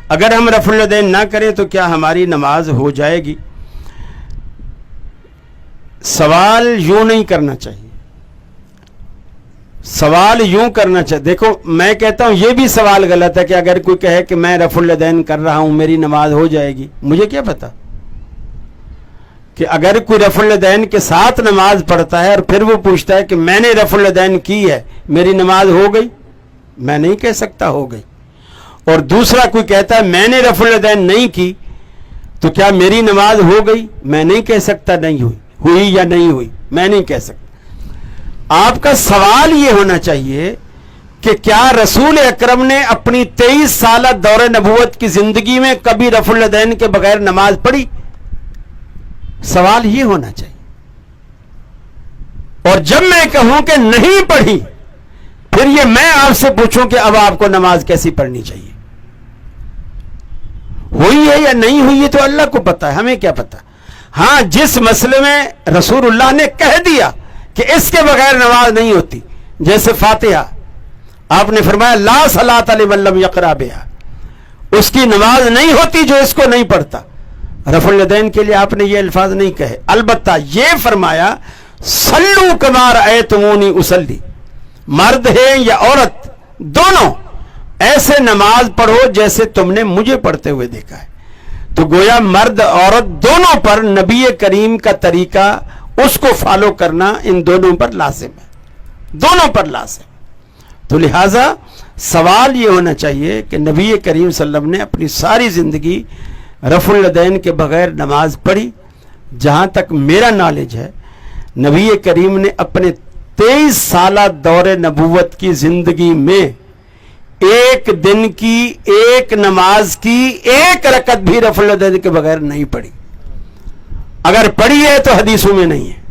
اگر ہم رفع الیدین نہ کریں تو کیا ہماری نماز ہو جائے گی؟ سوال یوں نہیں کرنا چاہیے، سوال یوں کرنا چاہیے. دیکھو میں کہتا ہوں یہ بھی سوال غلط ہے کہ اگر کوئی کہے کہ میں رفع الیدین کر رہا ہوں میری نماز ہو جائے گی. مجھے کیا پتا کہ اگر کوئی رفع الیدین کے ساتھ نماز پڑھتا ہے اور پھر وہ پوچھتا ہے کہ میں نے رفع الیدین کی ہے میری نماز ہو گئی؟ میں نہیں کہہ سکتا ہو گئی. اور دوسرا کوئی کہتا ہے میں نے رفع الیدین نہیں کی تو کیا میری نماز ہو گئی؟ میں نہیں کہہ سکتا نہیں ہوئی، ہوئی یا نہیں ہوئی میں نہیں کہہ سکتا. آپ کا سوال یہ ہونا چاہیے کہ کیا رسول اکرم نے اپنی 23 سالہ دور نبوت کی زندگی میں کبھی رفع الیدین کے بغیر نماز پڑھی؟ سوال یہ ہونا چاہیے. اور جب میں کہوں کہ نہیں پڑھی پھر یہ میں آپ سے پوچھوں کہ اب آپ کو نماز کیسی پڑھنی چاہیے؟ ہوئی ہے یا نہیں ہوئی ہے تو اللہ کو پتا ہے، ہمیں کیا پتا. ہاں جس مسئلے میں رسول اللہ نے کہہ دیا کہ اس کے بغیر نماز نہیں ہوتی، جیسے فاتحہ آپ نے فرمایا لا صلاۃ لمن لم یقرأ بہا، اس کی نماز نہیں ہوتی جو اس کو نہیں پڑھتا. رفع الیدین کے لیے آپ نے یہ الفاظ نہیں کہے، البتہ یہ فرمایا صلو کما رأیتمونی اصلی، مرد ہے یا عورت دونوں ایسے نماز پڑھو جیسے تم نے مجھے پڑھتے ہوئے دیکھا ہے. تو گویا مرد عورت دونوں پر نبی کریم کا طریقہ اس کو فالو کرنا ان دونوں پر لازم ہے، دونوں پر لازم. تو لہذا سوال یہ ہونا چاہیے کہ نبی کریم صلی اللہ علیہ وسلم نے اپنی ساری زندگی رفع الیدین کے بغیر نماز پڑھی؟ جہاں تک میرا نالج ہے نبی کریم نے اپنے 23 سالہ دور نبوت کی زندگی میں ایک دن کی ایک نماز کی ایک رکعت بھی رفع الیدین کے بغیر نہیں پڑھی. اگر پڑھی ہے تو حدیثوں میں نہیں ہے.